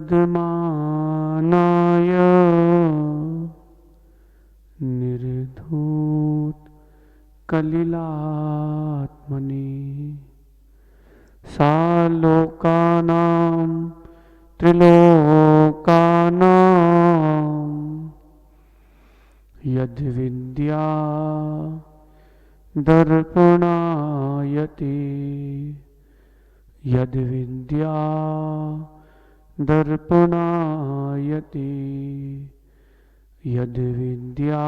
वर्धमानाय निर्धूत कलिलात्मने सालोकानां त्रिलोकानां यद्विद्या दर्पणायते यद्विद्या दर्पणायते यद्विद्या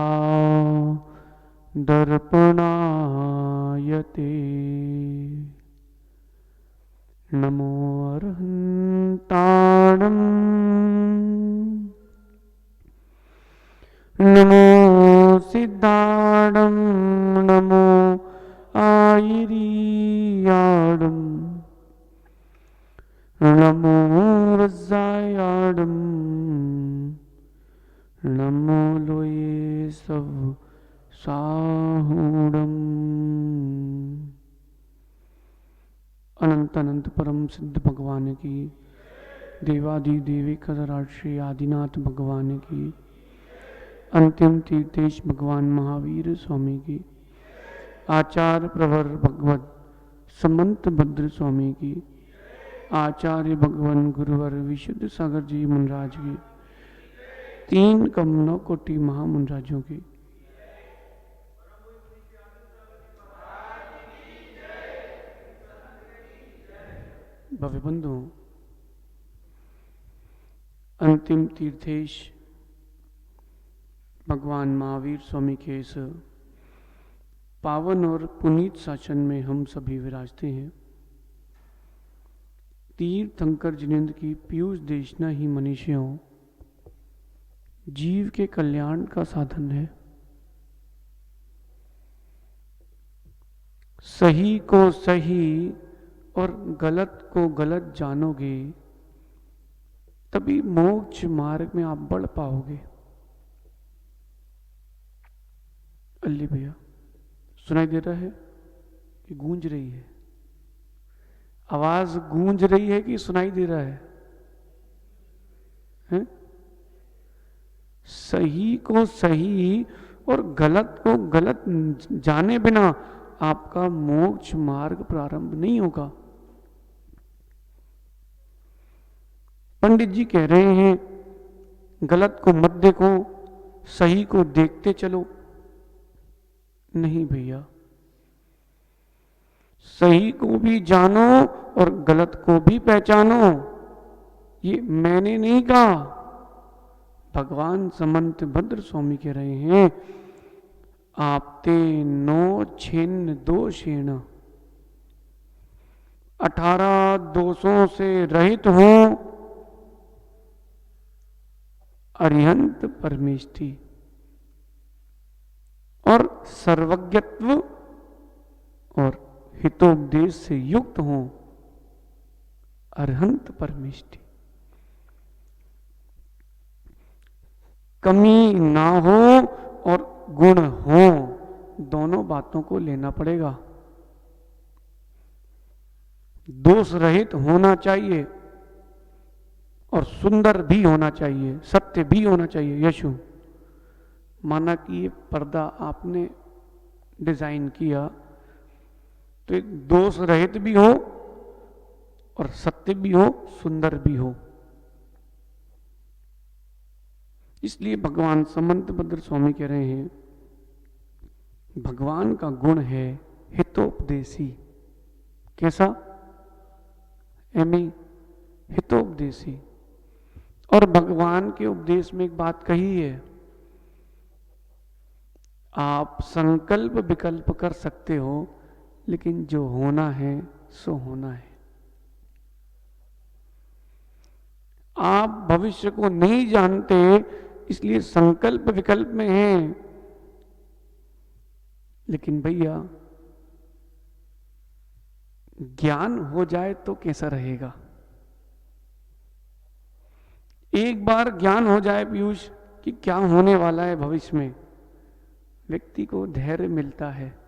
दर्पणायते। नमो अरहन्ताणं नमो सिद्धाणं नमो आयिरीयाणं नमो वज्रायाणं नमो लोये सव साहूणम्। अनंत अनंत परम सिद्ध भगवान की, देवादि देविका राष्ट्रीय आदिनाथ भगवान की, अंतिम तीर्थेश भगवान महावीर स्वामी की, आचार्य प्रवर भगवत समंत भद्र स्वामी की, आचार्य भगवान गुरुवर विशुद्ध सागर जी मुनराज की, 3 कमनों कोटि महामुनराजों की। भव्य बंधु, अंतिम तीर्थेश भगवान महावीर स्वामी के इस पावन और पुनीत शासन में हम सभी विराजते हैं। तीर्थंकर जिनेन्द्र की पीयूष देशना ही मनुष्यों जीव के कल्याण का साधन है। सही को सही और गलत को गलत जानोगे तभी मोक्ष मार्ग में आप बढ़ पाओगे। अल्ली भैया, सुनाई दे रहा है कि गूंज रही है? आवाज गूंज रही है कि सुनाई दे रहा है? हैं? सही को सही और गलत को गलत जाने बिना आपका मोक्ष मार्ग प्रारंभ नहीं होगा। पंडित जी कह रहे हैं गलत को मत देखो, सही को देखते चलो। नहीं भैया, सही को भी जानो और गलत को भी पहचानो। ये मैंने नहीं कहा, भगवान समंत भद्र स्वामी कह रहे हैं। आपते नो छिन्न दोषेण, 18 दोषों से रहित हो अरिहंत परमेष्टि, और सर्वज्ञत्व और हितोपदेश से युक्त हो अरहंत परमेष्टि। कमी ना हो और गुण हो, दोनों बातों को लेना पड़ेगा। दोष रहित होना चाहिए और सुंदर भी होना चाहिए, सत्य भी होना चाहिए। यशु, माना कि ये पर्दा आपने डिजाइन किया तो एक दोष रहित भी हो और सत्य भी हो, सुंदर भी हो। इसलिए भगवान समंत भद्र स्वामी कह रहे हैं भगवान का गुण है हितोपदेशी। कैसा? हितोपदेशी। और भगवान के उपदेश में एक बात कही है, आप संकल्प विकल्प कर सकते हो, लेकिन जो होना है सो होना है। आप भविष्य को नहीं जानते, इसलिए संकल्प विकल्प में हैं। लेकिन भैया, ज्ञान हो जाए तो कैसा रहेगा? एक बार ज्ञान हो जाए पीयूष कि क्या होने वाला है भविष्य में, व्यक्ति को धैर्य मिलता है।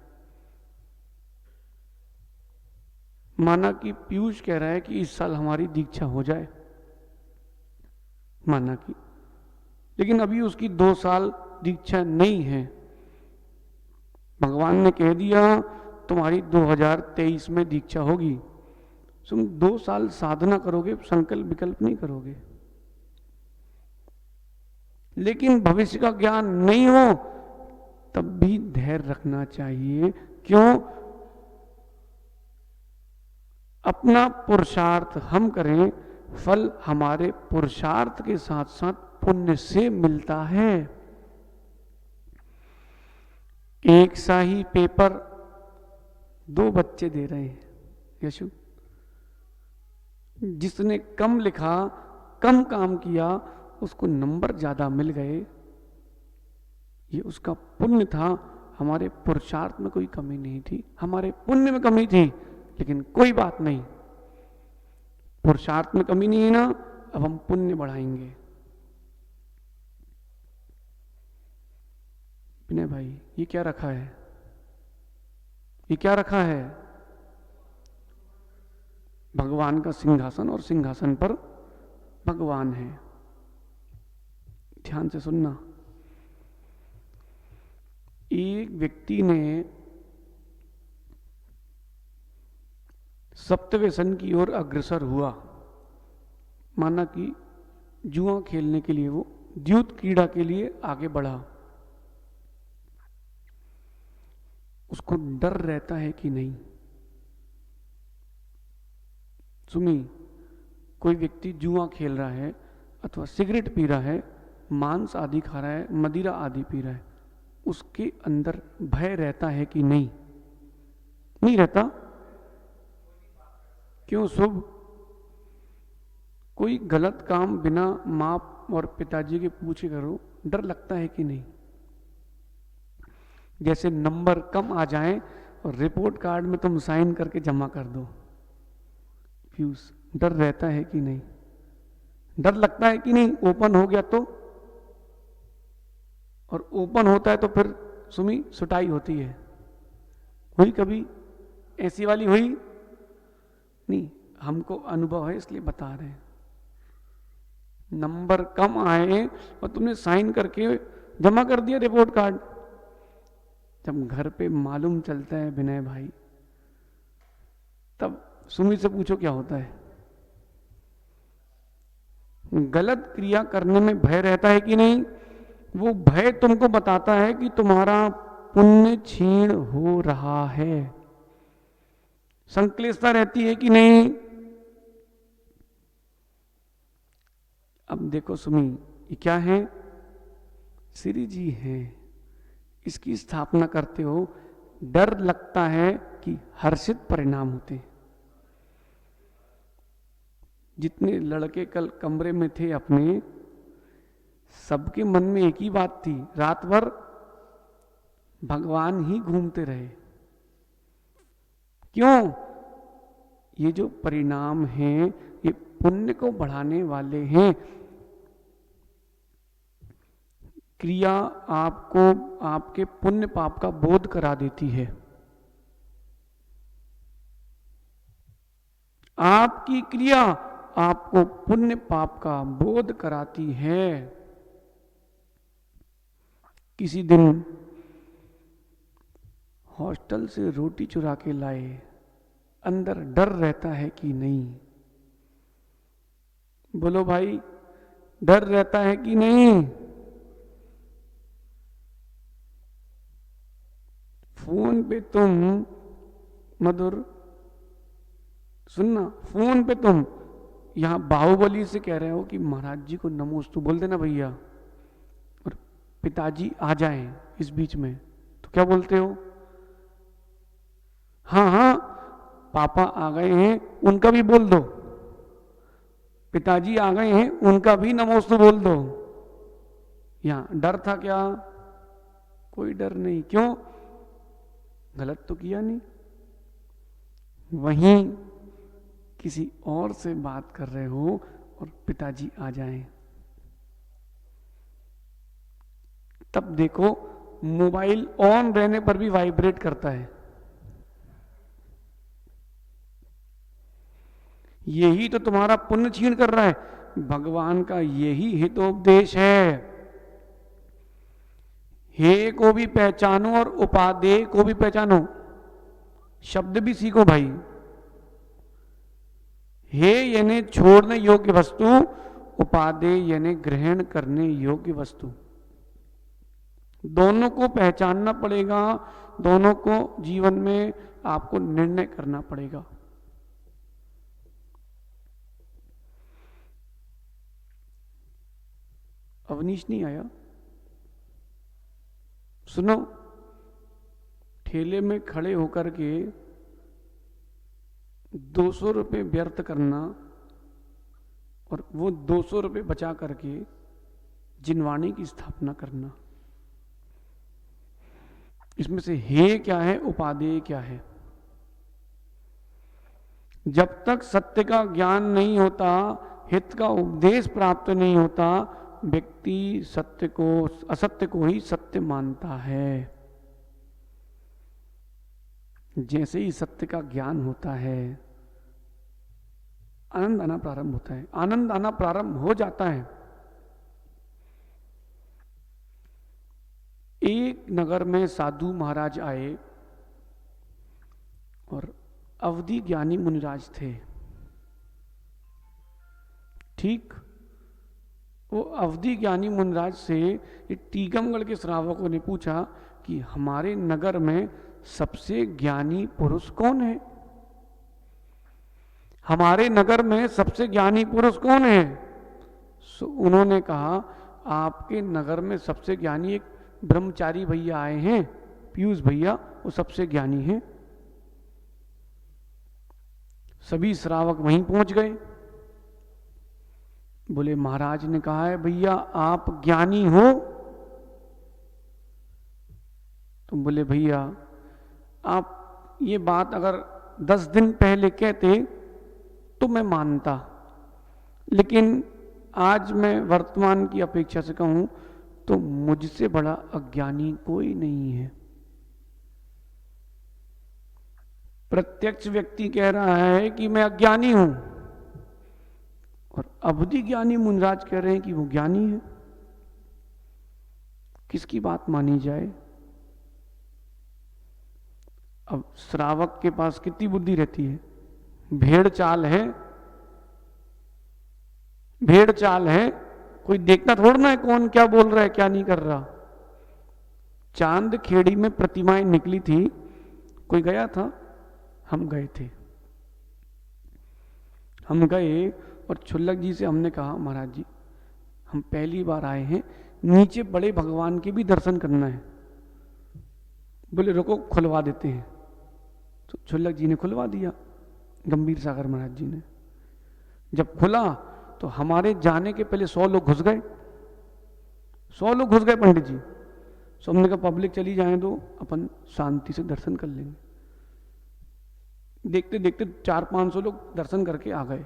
माना कि पीयूष कह रहा है कि इस साल हमारी दीक्षा हो जाए, माना कि, लेकिन अभी उसकी 2 साल दीक्षा नहीं है। भगवान ने कह दिया तुम्हारी 2023 में दीक्षा होगी, तुम 2 साल साधना करोगे, संकल्प विकल्प नहीं करोगे। लेकिन भविष्य का ज्ञान नहीं हो तब भी धैर्य रखना चाहिए। क्यों? अपना पुरुषार्थ हम करें, फल हमारे पुरुषार्थ के साथ साथ पुण्य से मिलता है। एक सा ही पेपर 2 बच्चे दे रहे हैं यशु, जिसने कम लिखा, कम काम किया, उसको नंबर ज्यादा मिल गए, ये उसका पुण्य था। हमारे पुरुषार्थ में कोई कमी नहीं थी, हमारे पुण्य में कमी थी, लेकिन कोई बात नहीं, पुरुषार्थ में कमी नहीं है ना, अब हम पुण्य बढ़ाएंगे। विनय भाई, ये क्या रखा है? ये क्या रखा है? भगवान का सिंहासन, और सिंहासन पर भगवान है। ध्यान से सुनना। एक व्यक्ति ने सप्तव्यसन की ओर अग्रसर हुआ, माना कि जुआ खेलने के लिए वो द्यूत क्रीड़ा के लिए आगे बढ़ा। उसको डर रहता है कि नहीं? सुनी, कोई व्यक्ति जुआ खेल रहा है अथवा सिगरेट पी रहा है, मांस आदि खा रहा है, मदिरा आदि पी रहा है, उसके अंदर भय रहता है कि नहीं? नहीं रहता। क्यों? शुभ कोई गलत काम बिना माप और पिताजी के पूछे करो, डर लगता है कि नहीं? जैसे नंबर कम आ जाए और रिपोर्ट कार्ड में तुम साइन करके जमा कर दो, फ्यूज, डर रहता है कि नहीं? डर लगता है कि नहीं? ओपन हो गया तो, और ओपन होता है तो फिर सुमी सुटाई होती है। हुई कभी ऐसी वाली? हुई नहीं, हमको अनुभव है इसलिए बता रहे हैं। नंबर कम आए और तुमने साइन करके जमा कर दिया रिपोर्ट कार्ड, जब घर पे मालूम चलता है विनय भाई, तब सुमी से पूछो क्या होता है? गलत क्रिया करने में भय रहता है कि नहीं? वो भय तुमको बताता है कि तुम्हारा पुण्य क्षीण हो रहा है। संक्लेशता रहती है कि नहीं? अब देखो सुमी, ये क्या है? श्री जी हैं, इसकी स्थापना करते हो, डर लगता है कि हर्षित परिणाम होते हैं। जितने लड़के कल कमरे में थे अपने, सबके मन में एक ही बात थी, रात भर भगवान ही घूमते रहे। क्यों? ये जो परिणाम हैं ये पुण्य को बढ़ाने वाले हैं। क्रिया आपको आपके पुण्य पाप का बोध करा देती है। आपकी क्रिया आपको पुण्य पाप का बोध कराती है। किसी दिन हॉस्टल से रोटी चुरा के लाए, अंदर डर रहता है कि नहीं? बोलो भाई, डर रहता है कि नहीं? फोन पे तुम मधुर सुनना, फोन पे तुम यहां बाहुबली से कह रहे हो कि महाराज जी को नमोस्तु बोल देना भैया, और पिताजी आ जाएं इस बीच में, तो क्या बोलते हो? हाँ हाँ, पापा आ गए हैं उनका भी बोल दो, पिताजी आ गए हैं उनका भी नमोस्तु बोल दो। यहां डर था क्या? कोई डर नहीं। क्यों? गलत तो किया नहीं। वहीं किसी और से बात कर रहे हो और पिताजी आ जाएं, तब देखो मोबाइल ऑन रहने पर भी वाइब्रेट करता है। यही तो तुम्हारा पुण्य क्षीण कर रहा है। भगवान का यही हितोपदेश है। हे को भी पहचानो और उपादेय को भी पहचानो। शब्द भी सीखो भाई। हे यानी छोड़ने योग्य वस्तु, उपादेय यानी ग्रहण करने योग्य वस्तु। दोनों को पहचानना पड़ेगा, दोनों को जीवन में आपको निर्णय करना पड़ेगा। अवनीश नहीं आया? सुनो, ठेले में खड़े होकर के 200 रुपये व्यर्थ करना और वो 200 रुपये बचा करके जिनवाणी की स्थापना करना, इसमें से हे क्या है, उपादेय क्या है? जब तक सत्य का ज्ञान नहीं होता, हित का उपदेश प्राप्त नहीं होता, व्यक्ति सत्य को, असत्य को ही सत्य मानता है। जैसे ही सत्य का ज्ञान होता है, आनंद आना प्रारंभ होता है, आनंद आना प्रारंभ हो जाता है। एक नगर में साधु महाराज आए और अवधि ज्ञानी मुनिराज थे। ठीक, वो अवधि ज्ञानी मुनिराज से ये टीकमगढ़ के श्रावकों ने पूछा कि हमारे नगर में सबसे ज्ञानी पुरुष कौन है? हमारे नगर में सबसे ज्ञानी पुरुष कौन है? उन्होंने कहा, आपके नगर में सबसे ज्ञानी एक ब्रह्मचारी भैया आए हैं, पीयूष भैया, वो सबसे ज्ञानी हैं। सभी श्रावक वहीं पहुंच गए। बोले, महाराज ने कहा है भैया आप ज्ञानी हो? तो बोले, भैया आप ये बात अगर 10 दिन पहले कहते तो मैं मानता, लेकिन आज मैं वर्तमान की अपेक्षा से कहूं तो मुझसे बड़ा अज्ञानी कोई नहीं है। प्रत्यक्ष व्यक्ति कह रहा है कि मैं अज्ञानी हूं और अवधि ज्ञानी मुनिराज कह रहे हैं कि वो ज्ञानी है। किसकी बात मानी जाए? अब श्रावक के पास कितनी बुद्धि रहती है? भेड़ चाल है, भेड़ चाल है, कोई देखना थोड़ा ना है कौन क्या बोल रहा है क्या नहीं कर रहा। चांद खेड़ी में प्रतिमाएं निकली थी, कोई गया था? हम गए थे। हम गए और छुल्लक जी से हमने कहा, महाराज जी हम पहली बार आए हैं, नीचे बड़े भगवान के भी दर्शन करना है। बोले रुको खुलवा देते हैं। तो छुल्लक जी ने खुलवा दिया, गंभीर सागर महाराज जी ने। जब खुला तो हमारे जाने के पहले 100 लोग घुस गए, 100 लोग घुस गए पंडित जी। सो हमने कहा पब्लिक चली जाए तो अपन शांति से दर्शन कर लेंगे। देखते देखते 400-500 लोग दर्शन करके आ गए।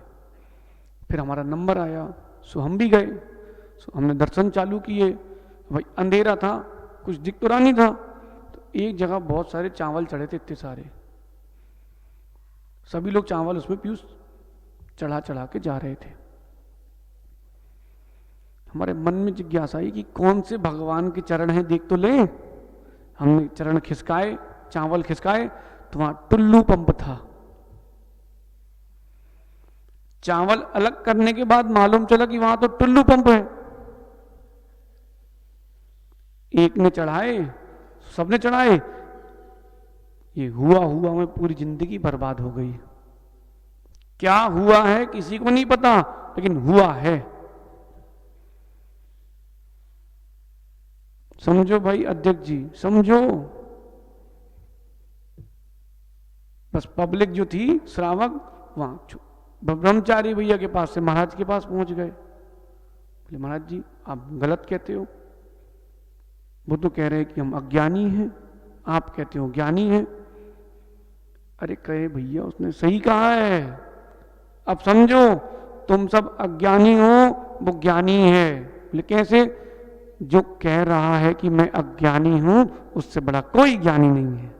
फिर हमारा नंबर आया, सो हम भी गए। सो हमने दर्शन चालू किए। भाई अंधेरा था, कुछ दिख तो रहा नहीं था। तो एक जगह बहुत सारे चावल चढ़े थे, इतने सारे, सभी लोग चावल उसमें पीयूष चढ़ा चढ़ा के जा रहे थे। हमारे मन में जिज्ञासा आई कि कौन से भगवान के चरण हैं, देख तो ले। हमने चरण खिसकाए, चावल खिसकाए, तो वहां टुल्लू पंप था। चावल अलग करने के बाद मालूम चला कि वहां तो टुल्लू पंप है। एक ने चढ़ाए, सबने चढ़ाए, ये हुआ हुआ में पूरी जिंदगी बर्बाद हो गई। क्या हुआ है किसी को नहीं पता, लेकिन हुआ है। समझो भाई अध्यक्ष जी, समझो। बस पब्लिक जो थी, श्रावक, वहां ब्रह्मचारी भैया के पास से महाराज के पास पहुंच गए। बोले महाराज जी आप गलत कहते हो, वो तो कह रहे हैं कि हम अज्ञानी हैं, आप कहते हो ज्ञानी हैं। अरे कहे भैया उसने सही कहा है, अब समझो तुम सब अज्ञानी हो, वो ज्ञानी है। बोले कैसे? जो कह रहा है कि मैं अज्ञानी हूं, उससे बड़ा कोई ज्ञानी नहीं है।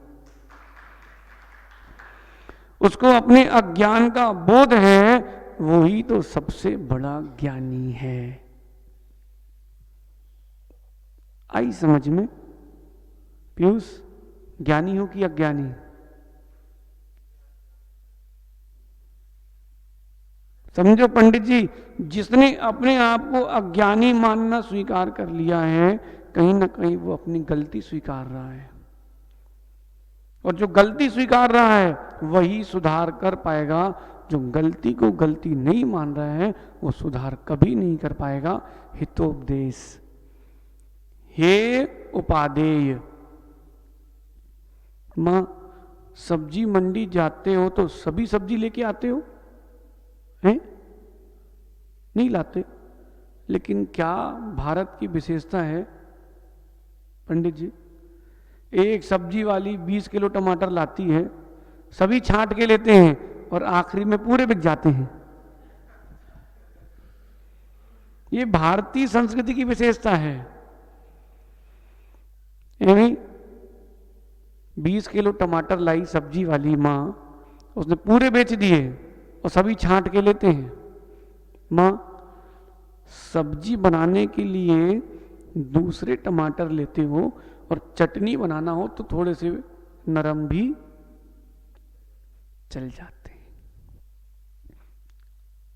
उसको अपने अज्ञान का बोध है, वही तो सबसे बड़ा ज्ञानी है। आई समझ में पीयूष? ज्ञानी हो कि अज्ञानी? समझो पंडित जी, जिसने अपने आप को अज्ञानी मानना स्वीकार कर लिया है, कहीं ना कहीं वो अपनी गलती स्वीकार रहा है, और जो गलती स्वीकार रहा है वही सुधार कर पाएगा। जो गलती को गलती नहीं मान रहा है वो सुधार कभी नहीं कर पाएगा। हितोपदेश। हे उपादेय। मां, सब्जी मंडी जाते हो तो सभी सब्जी लेके आते हो? हैं? नहीं लाते। लेकिन क्या भारत की विशेषता है पंडित जी? एक सब्जी वाली 20 किलो टमाटर लाती है, सभी छांट के लेते हैं और आखिरी में पूरे बिक जाते हैं। ये भारतीय संस्कृति की विशेषता है। 20 किलो टमाटर लाई सब्जी वाली माँ, उसने पूरे बेच दिए और सभी छांट के लेते हैं। माँ, सब्जी बनाने के लिए दूसरे टमाटर लेते हो और चटनी बनाना हो तो थोड़े से नरम भी चल जाते हैं।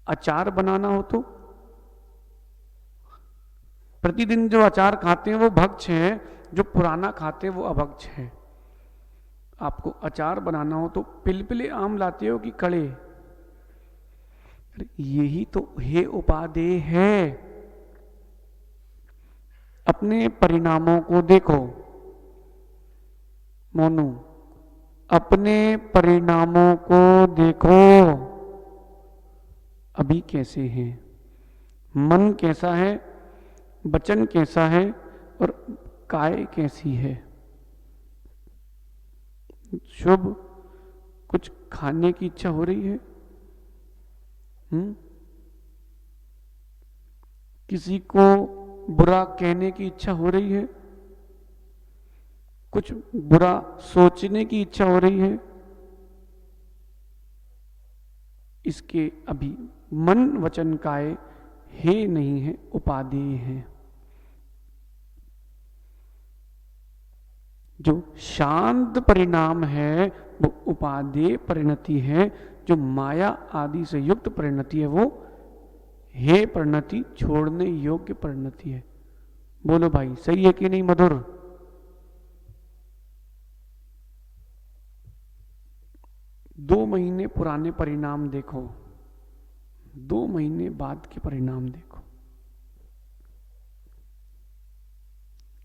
अचार बनाना हो तो प्रतिदिन जो अचार खाते हैं वो भक्ष हैं, जो पुराना खाते हैं वो अभक्ष हैं। आपको अचार बनाना हो तो पिलपिले आम लाते हो कि कड़े? यही तो हे उपादेय है। अपने परिणामों को देखो मोनू, अपने परिणामों को देखो। अभी कैसे हैं? मन कैसा है, वचन कैसा है और काय कैसी है? शुभ कुछ खाने की इच्छा हो रही है? किसी को बुरा कहने की इच्छा हो रही है? कुछ बुरा सोचने की इच्छा हो रही है? इसके अभी मन वचन काय हे नहीं है, उपादेय है। जो शांत परिणाम है वो उपादेय परिणति है। जो माया आदि से युक्त परिणति है वो हे परिणति, छोड़ने योग्य परिणति है। बोलो भाई, सही है कि नहीं मधुर? दो महीने पुराने परिणाम देखो, 2 महीने बाद के परिणाम देखो,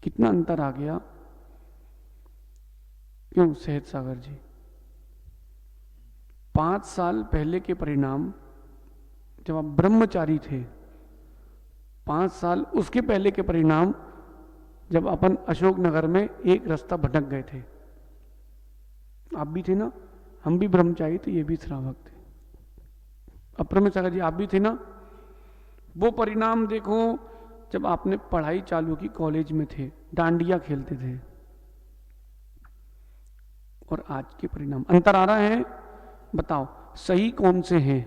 कितना अंतर आ गया। क्यों सेहत सागर जी? 5 साल पहले के परिणाम, जब आप ब्रह्मचारी थे, 5 साल उसके पहले के परिणाम, जब अपन अशोकनगर में एक रास्ता भटक गए थे। आप भी थे ना? हम भी ब्रह्मचारी थे, ये भी श्रावक थे। अप्रमेय सागर जी आप भी थे ना? वो परिणाम देखो जब आपने पढ़ाई चालू की, कॉलेज में थे, डांडिया खेलते थे, और आज के परिणाम अंतर आ रहा है। बताओ सही कौन से हैं?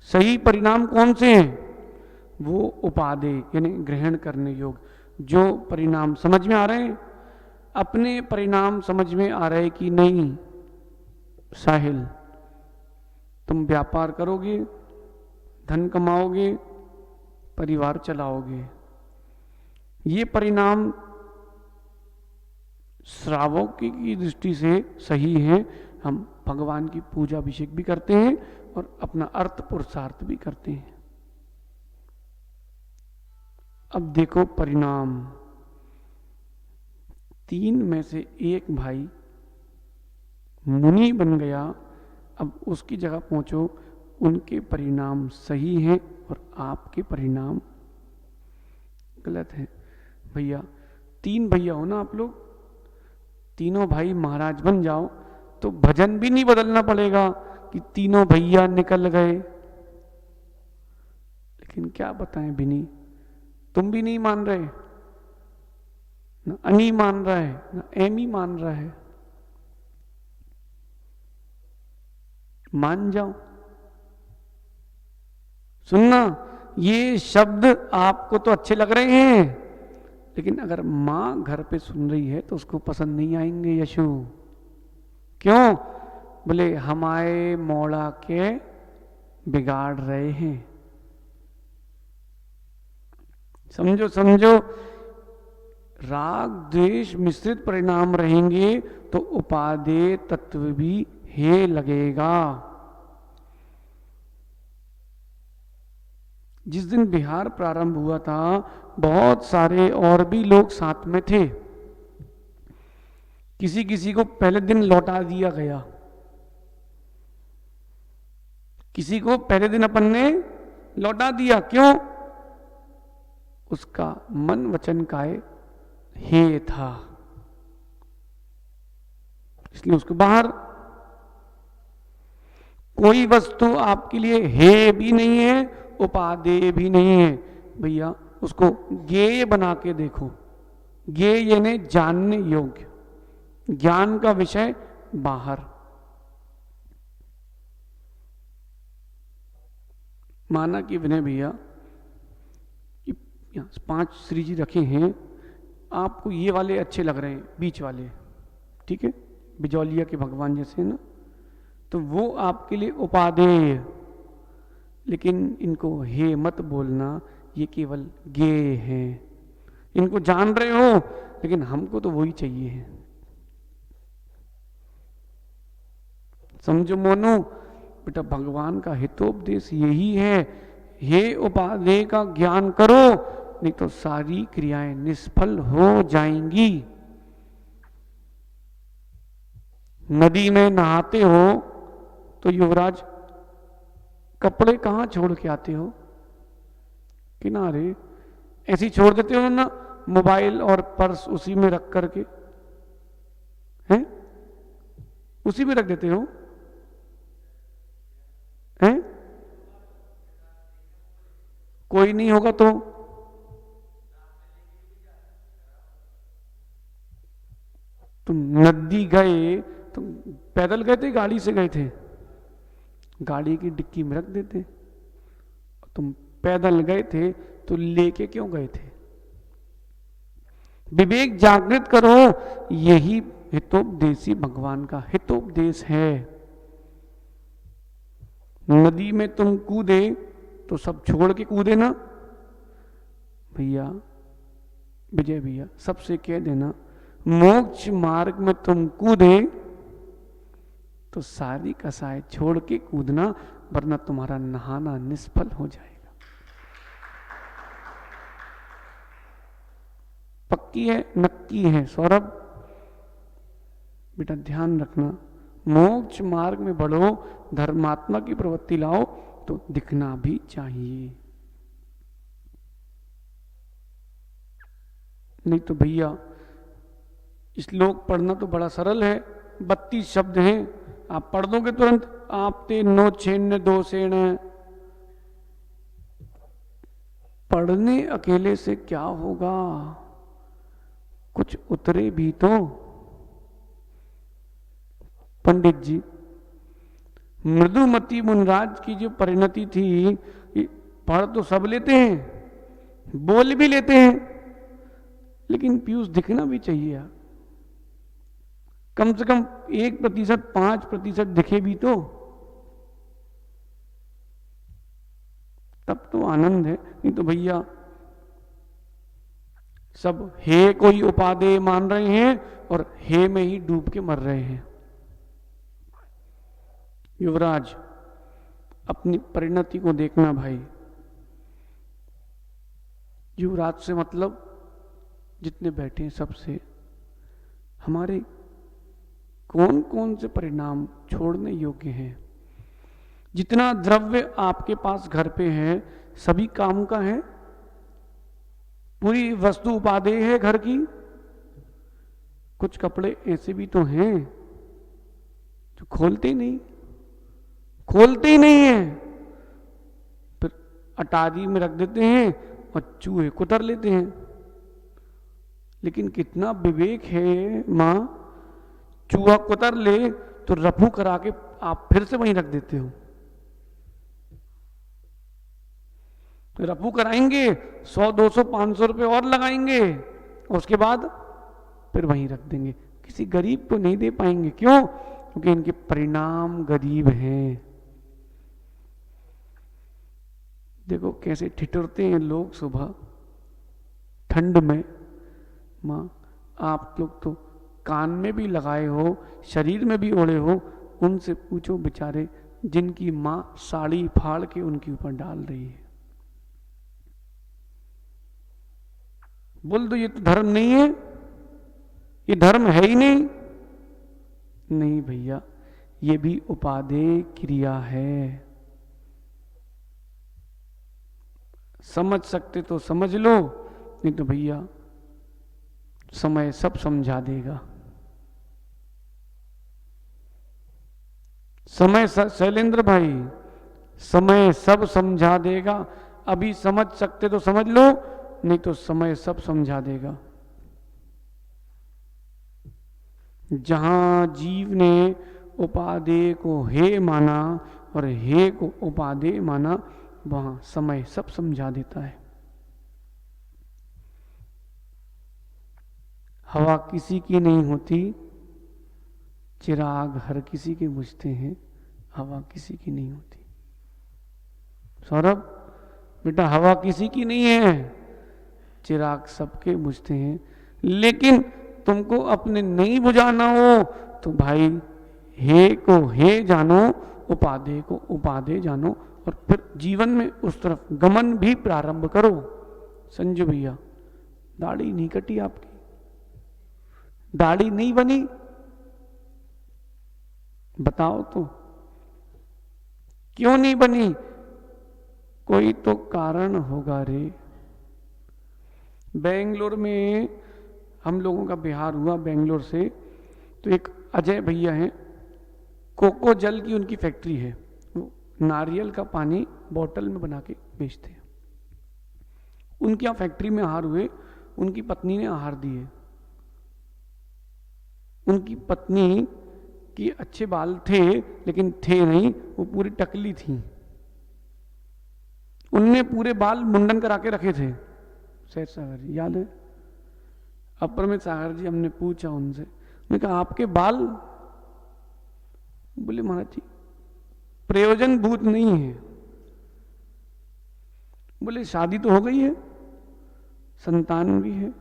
सही परिणाम कौन से हैं? वो उपादेय यानी ग्रहण करने योग्य। जो परिणाम समझ में आ रहे हैं? अपने परिणाम समझ में आ रहे कि नहीं? साहिल, तुम व्यापार करोगे, धन कमाओगे, परिवार चलाओगे। ये परिणाम श्रावक की दृष्टि से सही है। हम भगवान की पूजा अभिषेक भी करते हैं और अपना अर्थ पुरुषार्थ भी करते हैं। अब देखो परिणाम, 3 में से एक भाई मुनि बन गया, अब उसकी जगह पहुंचो, उनके परिणाम सही हैं और आपके परिणाम गलत हैं। भैया 3 भैया हो ना आप लोग, तीनों भाई महाराज बन जाओ तो भजन भी नहीं बदलना पड़ेगा कि तीनों भैया निकल गए। लेकिन क्या बताएं बिनी, तुम भी नहीं मान रहे, ना अनी मान रहा है, ना एमी मान रहा है। मान जाओ, सुनना, ये शब्द आपको तो अच्छे लग रहे हैं, लेकिन अगर मां घर पे सुन रही है तो उसको पसंद नहीं आएंगे यशु। क्यों? बोले हमारे मोड़ा के बिगाड़ रहे हैं। समझो समझो, राग द्वेष मिश्रित परिणाम रहेंगे तो उपादेय तत्व भी हे लगेगा। जिस दिन बिहार प्रारंभ हुआ था, बहुत सारे और भी लोग साथ में थे। किसी किसी को पहले दिन लौटा दिया गया, किसी को पहले दिन अपन ने लौटा दिया। क्यों? उसका मन वचन काय हे था, इसलिए उसको बाहर। कोई वस्तु आपके लिए हे भी नहीं है, उपादेय भी नहीं है, भैया उसको ज्ञेय बना के देखो। ज्ञेय यानी जानने योग्य, ज्ञान का विषय बाहर। माना कि विनय भैया 5 श्री जी रखे हैं, आपको ये वाले अच्छे लग रहे हैं, बीच वाले, ठीक है, बिजौलिया के भगवान जैसे ना, तो वो आपके लिए उपादेय। लेकिन इनको हे मत बोलना, ये केवल ज्ञेय है। इनको जान रहे हो, लेकिन हमको तो वही चाहिए है। समझो मोनो, बेटा भगवान का हितोपदेश यही है, हे उपादेय का ज्ञान करो, नहीं तो सारी क्रियाएं निष्फल हो जाएंगी। नदी में नहाते हो तो युवराज कपड़े कहां छोड़ के आते हो? किनारे। ऐसे ही छोड़ देते हो ना, मोबाइल और पर्स उसी में रख करके, हैं? उसी में रख देते हो, हैं? कोई नहीं होगा तो तुम नदी गए तो पैदल गए थे, गाड़ी से गए थे? गाड़ी की डिक्की में रख देते। तुम पैदल गए थे तो लेके क्यों गए थे? विवेक जागृत करो, यही हितोपदेशी भगवान का हितोपदेश है। नदी में तुम कूदे तो सब छोड़ के कूदे ना भैया, विजय भैया, सबसे कह देना, मोक्ष मार्ग में तुम कूदे तो सारी कसाई छोड़ के कूदना, वरना तुम्हारा नहाना निष्फल हो जाएगा। पक्की है, नक्की है सौरभ, बेटा ध्यान रखना। मोक्ष मार्ग में बढ़ो, धर्मात्मा की प्रवृत्ति लाओ तो दिखना भी चाहिए। नहीं तो भैया श्लोक पढ़ना तो बड़ा सरल है, 32 शब्द हैं, आप पढ़ दोगे तुरंत। आप ते नो छेन दो सेण, पढ़ने अकेले से क्या होगा, कुछ उतरे भी तो। पंडित जी, मृदुमती मुनराज की जो परिणति थी, पढ़ तो सब लेते हैं, बोल भी लेते हैं, लेकिन पीयूष दिखना भी चाहिए यार। कम से कम 1%, 5% दिखे भी तो, तब तो आनंद है। नहीं तो भैया सब हे कोई उपादेय मान रहे हैं और हे में ही डूब के मर रहे हैं। युवराज, अपनी परिणति को देखना भाई। युवराज से मतलब जितने बैठे हैं सबसे, हमारे कौन कौन से परिणाम छोड़ने योग्य हैं? जितना द्रव्य आपके पास घर पे है, सभी काम का है, पूरी वस्तु उपादेय है घर की। कुछ कपड़े ऐसे भी तो हैं जो खोलते ही नहीं, खोलते ही नहीं है, फिर अटारी में रख देते हैं और चूहे कुतर लेते हैं। लेकिन कितना विवेक है मां, चूहा कुतर ले तो रफू करा के आप फिर से वहीं रख देते हो। तो रफू कराएंगे, 100 200 500 रुपये और लगाएंगे, और उसके बाद फिर वहीं रख देंगे। किसी गरीब को नहीं दे पाएंगे। क्यों? क्योंकि इनके परिणाम गरीब हैं। देखो कैसे ठिठुरते हैं लोग सुबह ठंड में। माँ आप लोग तो कान में भी लगाए हो, शरीर में भी ओढ़े हो, उनसे पूछो बेचारे जिनकी माँ साड़ी फाड़ के उनके ऊपर डाल रही है। बोल दो ये तो धर्म नहीं है, ये धर्म है ही नहीं। नहीं भैया, ये भी उपादेय क्रिया है। समझ सकते तो समझ लो, नहीं तो भैया समय सब समझा देगा। समय शैलेंद्र भाई, समय सब समझा देगा। अभी समझ सकते तो समझ लो, नहीं तो समय सब समझा देगा। जहां जीव ने उपादेय को हे माना और हे को उपादेय माना, वहां समय सब समझा देता है। हवा किसी की नहीं होती, चिराग हर किसी के बुझते हैं, हवा किसी की नहीं होती। सौरभ बेटा, हवा किसी की नहीं है, चिराग सबके बुझते हैं। लेकिन तुमको अपने नहीं बुझाना हो तो भाई हे को हे जानो, उपादेय को उपादेय जानो, और फिर जीवन में उस तरफ गमन भी प्रारंभ करो। संजू भैया, दाढ़ी नहीं कटी आपकी, दाढ़ी नहीं बनी, बताओ तो क्यों नहीं बनी? कोई तो कारण होगा रे। बेंगलोर में हम लोगों का बिहार हुआ, बेंगलोर से, तो एक अजय भैया हैं, कोको जल की उनकी फैक्ट्री है। वो नारियल का पानी बोतल में बना के बेचते हैं। उनके यहाँ फैक्ट्री में आहार हुए, उनकी पत्नी ने आहार दिए। उनकी पत्नी कि अच्छे बाल थे लेकिन थे नहीं, वो पूरी टकली थी। उनने पूरे बाल मुंडन करा के रखे थे। सैयद सागर जी याद है? अपरमित सागर जी, हमने पूछा उनसे, मैंने कहा आपके बाल? बोले महाराज जी प्रयोजन भूत नहीं है। बोले शादी तो हो गई है, संतान भी है,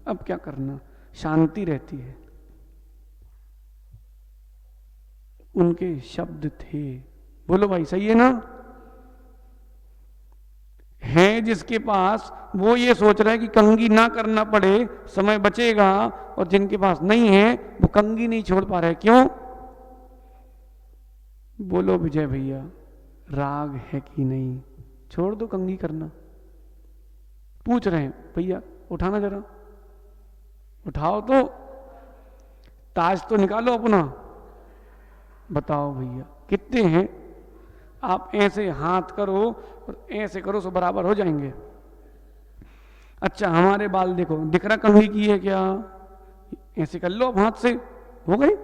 अब क्या करना, शांति रहती है। उनके शब्द थे। बोलो भाई सही है ना? है जिसके पास वो ये सोच रहा है कि कंघी ना करना पड़े, समय बचेगा, और जिनके पास नहीं है वो कंघी नहीं छोड़ पा रहे। क्यों? बोलो विजय भैया, राग है कि नहीं? छोड़ दो कंघी करना। पूछ रहे हैं भैया उठाना जरा, उठाओ तो, ताज तो निकालो अपना। बताओ भैया कितने हैं? आप ऐसे हाथ करो और ऐसे करो सो बराबर हो जाएंगे। अच्छा हमारे बाल देखो, दिख रहा कंघी की है क्या? ऐसे कर लो हाथ से, हो गए।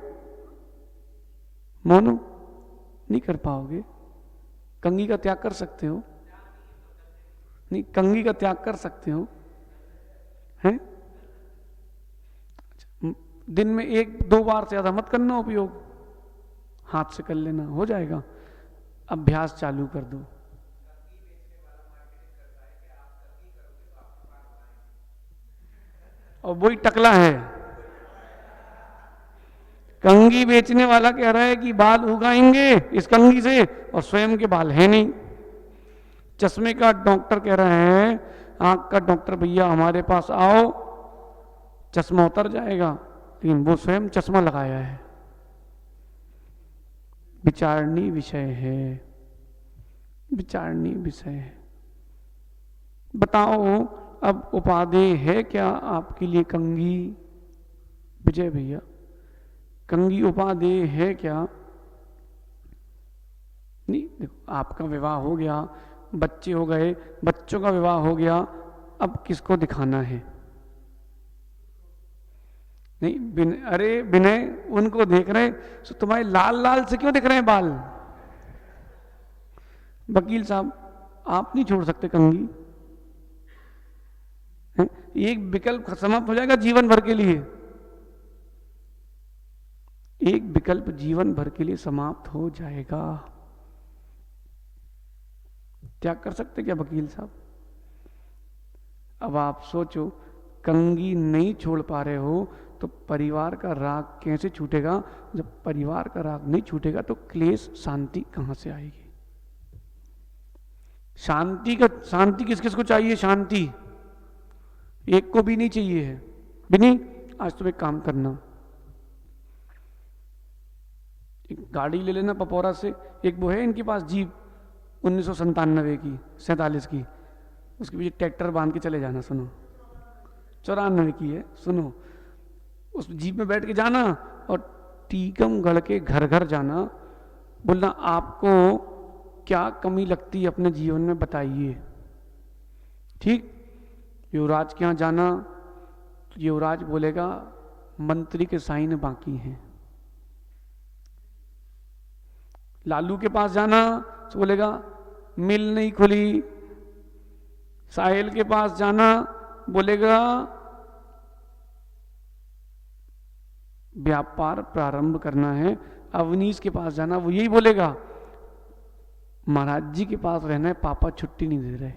मोनू नहीं कर पाओगे, कंघी का त्याग कर सकते हो? नहीं, कंघी का त्याग कर सकते हो हैं? दिन में 1-2 बार से ज्यादा मत करना उपयोग, हाथ से कर लेना, हो जाएगा। अभ्यास चालू कर दो। और वही टकला है। कंघी बेचने वाला कह रहा है कि बाल उगाएंगे इस कंघी से, और स्वयं के बाल है नहीं। चश्मे का डॉक्टर कह रहा है, आंख का डॉक्टर भैया हमारे पास आओ, चश्मा उतर जाएगा, लेकिन वो स्वयं चश्मा लगाया है। विचारणीय विषय है, विचारणीय विषय है। बताओ अब उपादेय है क्या आपके लिए कंघी? विजय भैया कंघी उपादेय है क्या? नहीं। देखो आपका विवाह हो गया, बच्चे हो गए, बच्चों का विवाह हो गया, अब किसको दिखाना है? नहीं अरे विनय, उनको देख रहे, तो तुम्हारे लाल लाल से क्यों दिख रहे हैं बाल? वकील साहब आप नहीं छोड़ सकते कंघी? है? एक विकल्प समाप्त हो जाएगा जीवन भर के लिए, एक विकल्प जीवन भर के लिए समाप्त हो जाएगा। त्याग कर सकते क्या वकील साहब? अब आप सोचो, कंघी नहीं छोड़ पा रहे हो तो परिवार का राग कैसे छूटेगा? जब परिवार का राग नहीं छूटेगा तो क्लेश शांति कहां से आएगी? शांति किस किस को चाहिए? शांति एक को भी नहीं चाहिए है। बिनी, आज तुम एक काम करना, एक गाड़ी ले लेना पपौरा से, एक वो है इनके पास जीप 1997 की 47 की, उसके पीछे ट्रैक्टर बांध के चले जाना। सुनो, 94 की है, सुनो, उस जीप में बैठ के जाना और टीकमगढ़ के घर घर जाना, बोलना आपको क्या कमी लगती है अपने जीवन में बताइए। ठीक, युवराज के यहाँ जाना तो युवराज बोलेगा मंत्री के साइन बाकी हैं। लालू के पास जाना तो बोलेगा मिल नहीं खुली। साहिल के पास जाना बोलेगा व्यापार प्रारंभ करना है। अवनीश के पास जाना, वो यही बोलेगा महाराज जी के पास रहना है, पापा छुट्टी नहीं दे रहे।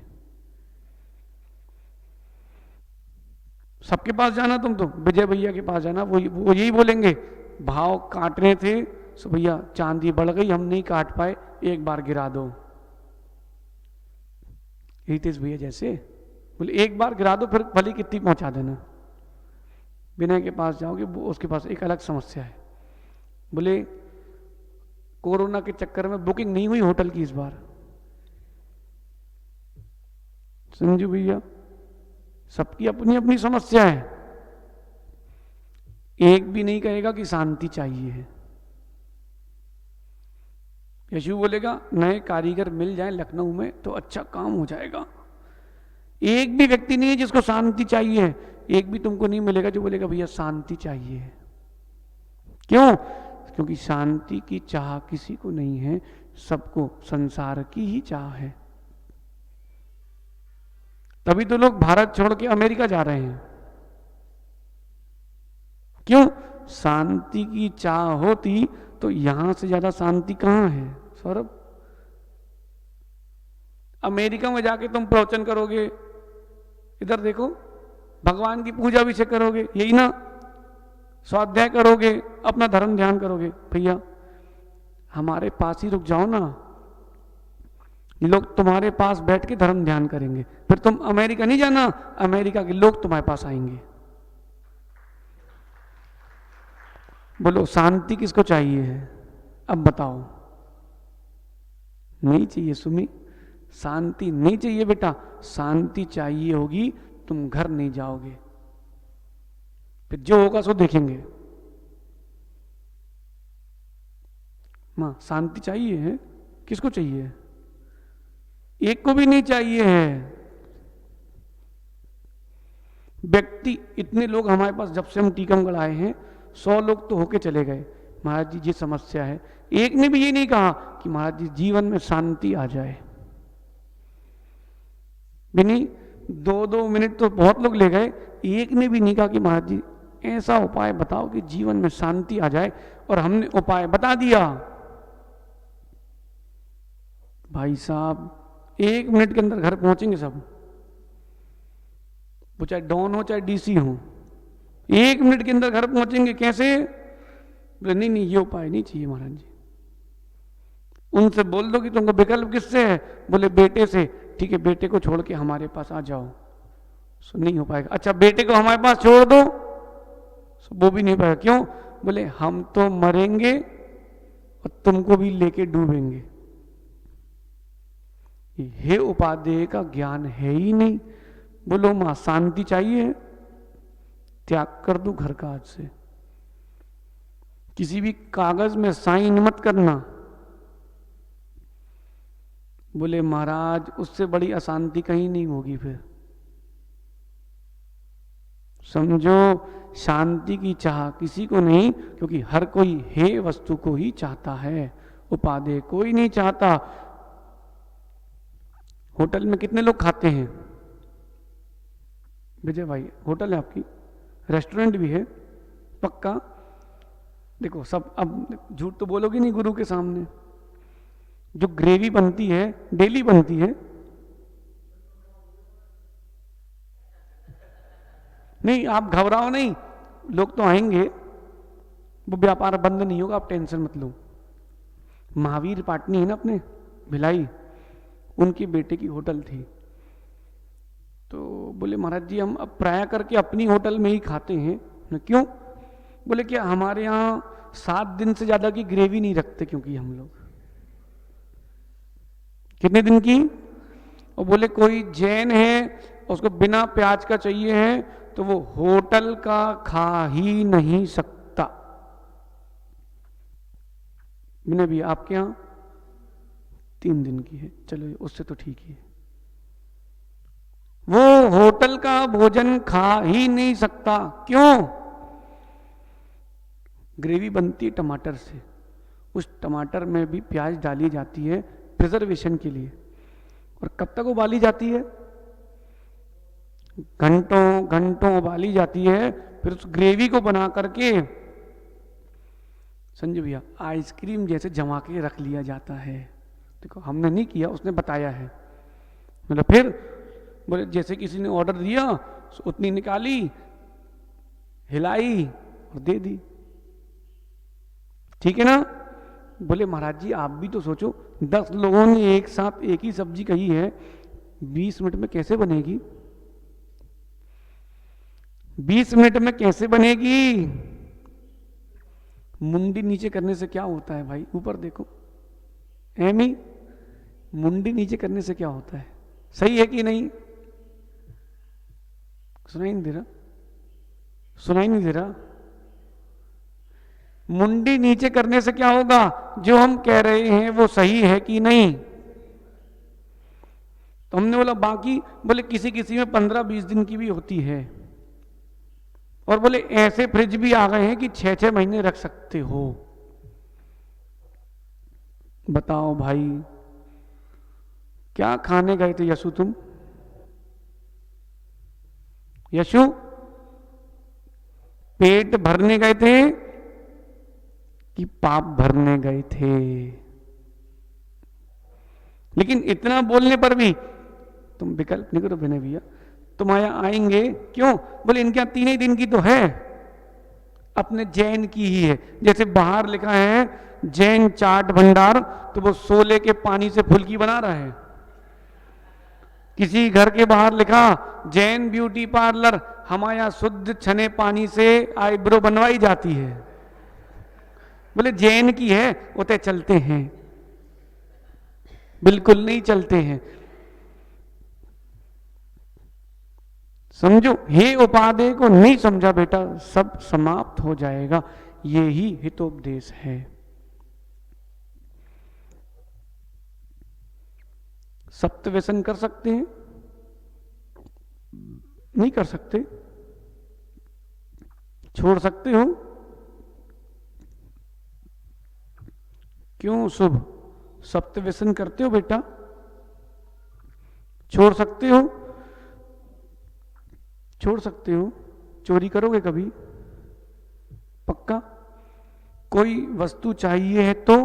सबके पास जाना तुम तो, विजय भैया के पास जाना, वो यही बोलेंगे भाव काटने थे सो भैया चांदी बढ़ गई, हम नहीं काट पाए, एक बार गिरा दो। हितेश भैया जैसे बोले एक बार गिरा दो, फिर भली कितनी पहुंचा देना। विनय के पास जाओगे, उसके पास एक अलग समस्या है, बोले कोरोना के चक्कर में बुकिंग नहीं हुई होटल की इस बार। संजू भैया, सबकी अपनी अपनी समस्या है, एक भी नहीं कहेगा कि शांति चाहिए है। यशु बोलेगा नए कारीगर मिल जाए लखनऊ में तो अच्छा काम हो जाएगा। एक भी व्यक्ति नहीं है जिसको शांति चाहिए है, एक भी तुमको नहीं मिलेगा जो बोलेगा भैया शांति चाहिए है। क्यों? क्योंकि शांति की चाह किसी को नहीं है, सबको संसार की ही चाह है। तभी तो लोग भारत छोड़ के अमेरिका जा रहे हैं। क्यों? शांति की चाह होती तो यहां से ज्यादा शांति कहां है सौरभ? अमेरिका में जाके तुम प्रवचन करोगे, इधर देखो भगवान की पूजा भी से करोगे, यही ना, स्वाध्याय करोगे, अपना धर्म ध्यान करोगे। भैया हमारे पास ही रुक जाओ ना, लोग तुम्हारे पास बैठ के धर्म ध्यान करेंगे, फिर तुम अमेरिका नहीं जाना, अमेरिका के लोग तुम्हारे पास आएंगे। बोलो शांति किसको चाहिए है? अब बताओ। नहीं चाहिए सुमी, शांति नहीं चाहिए बेटा। शांति चाहिए होगी तुम घर नहीं जाओगे, फिर जो होगा सो देखेंगे। मां शांति चाहिए है, किसको चाहिए? एक को भी नहीं चाहिए है। व्यक्ति, इतने लोग हमारे पास जब से हम टीकमगढ़ आए हैं 100 लोग तो होके चले गए, महाराज जी ये समस्या है। एक ने भी ये नहीं कहा कि महाराज जी जीवन में शांति आ जाए। भी नहीं, 2-2 मिनट तो बहुत लोग ले गए, एक ने भी नहीं कहा कि महाराज जी ऐसा उपाय बताओ कि जीवन में शांति आ जाए, और हमने उपाय बता दिया। भाई साहब 1 मिनट के अंदर घर पहुंचेंगे सब, वो चाहे डॉन हो चाहे डीसी हो, 1 मिनट के अंदर घर पहुंचेंगे। कैसे? बोले नहीं नहीं ये उपाय नहीं चाहिए महाराज जी। उनसे बोल दो कि तुमको विकल्प किससे है? बोले बेटे से। ठीक है, बेटे को छोड़ के हमारे पास आ जाओ। सो नहीं हो पाएगा। अच्छा बेटे को हमारे पास छोड़ दो, सो वो भी नहीं हो पाएगा। क्यों? बोले हम तो मरेंगे और तुमको भी लेके डूबेंगे। हे उपादेय का ज्ञान है ही नहीं। बोलो मां शांति चाहिए, त्याग कर दो घर का आज से। किसी भी कागज में साइन मत करना। बोले महाराज उससे बड़ी अशांति कहीं नहीं होगी। फिर समझो शांति की चाह किसी को नहीं, क्योंकि हर कोई हे वस्तु को ही चाहता है, उपादेय कोई नहीं चाहता। होटल में कितने लोग खाते हैं? विजय भाई, होटल है आपकी, रेस्टोरेंट भी है पक्का? देखो सब, अब झूठ तो बोलोगे नहीं गुरु के सामने। जो ग्रेवी बनती है डेली बनती है, नहीं आप घबराओ नहीं, लोग तो आएंगे, वो व्यापार बंद नहीं होगा, आप टेंशन मत लो। महावीर पाटनी है ना अपने भिलाई, उनके बेटे की होटल थी। तो बोले महाराज जी हम अब प्राय करके अपनी होटल में ही खाते हैं। क्यों? बोले क्या हमारे यहाँ 7 दिन से ज्यादा की ग्रेवी नहीं रखते, क्योंकि हम लोग कितने दिन की। और बोले कोई जैन है उसको बिना प्याज का चाहिए है तो वो होटल का खा ही नहीं सकता। मैंने भी आपके यहां 3 दिन की है, चलो उससे तो ठीक ही है। वो होटल का भोजन खा ही नहीं सकता। क्यों? ग्रेवी बनती है टमाटर से, उस टमाटर में भी प्याज डाली जाती है प्रिजर्वेशन के लिए। और कब तक उबाली जाती है? घंटों घंटों उबाली जाती है। फिर उस ग्रेवी को बना करके संजय भैया आइसक्रीम जैसे जमा के रख लिया जाता है। देखो हमने नहीं किया, उसने बताया है। मतलब फिर बोले जैसे किसी ने ऑर्डर दिया उतनी निकाली, हिलाई और दे दी। ठीक है ना? बोले महाराज जी आप भी तो सोचो, 10 लोगों ने एक साथ एक ही सब्जी कही है, 20 मिनट में कैसे बनेगी? 20 मिनट में कैसे बनेगी? मुंडी नीचे करने से क्या होता है भाई? ऊपर देखो, एमी मुंडी नीचे करने से क्या होता है? सही है कि नहीं? सुनाई नहीं दे रहा? सुनाई नहीं दे रहा? मुंडी नीचे करने से क्या होगा? जो हम कह रहे हैं वो सही है कि नहीं? तो हमने बोला बाकी, बोले किसी किसी में 15-20 दिन की भी होती है। और बोले ऐसे फ्रिज भी आ गए हैं कि 6-6 महीने रख सकते हो। बताओ भाई, क्या खाने गए थे यशु तुम? यशु पेट भरने गए थे कि पाप भरने गए थे? लेकिन इतना बोलने पर भी तुम विकल्प नहीं करो विनय भैया, तुम यहाँ आएंगे क्यों? बोले इनके यहाँ 3 ही दिन की तो है, अपने जैन की ही है। जैसे बाहर लिखा है जैन चाट भंडार, तो वो सोले के पानी से फुल्की बना रहा है। किसी घर के बाहर लिखा जैन ब्यूटी पार्लर, हमारे यहाँ शुद्ध छने पानी से आईब्रो बनवाई जाती है। बोले जैन की है, उते चलते हैं? बिल्कुल नहीं चलते हैं। समझो, हे उपादेय को नहीं समझा बेटा, सब समाप्त हो जाएगा। ये ही हितोपदेश है। सप्त व्यसन कर सकते हैं? नहीं कर सकते? छोड़ सकते हो? क्यों शुभ? सप्त व्यसन करते हो बेटा? छोड़ सकते हो? छोड़ सकते हो? चोरी करोगे कभी? पक्का? कोई वस्तु चाहिए है तो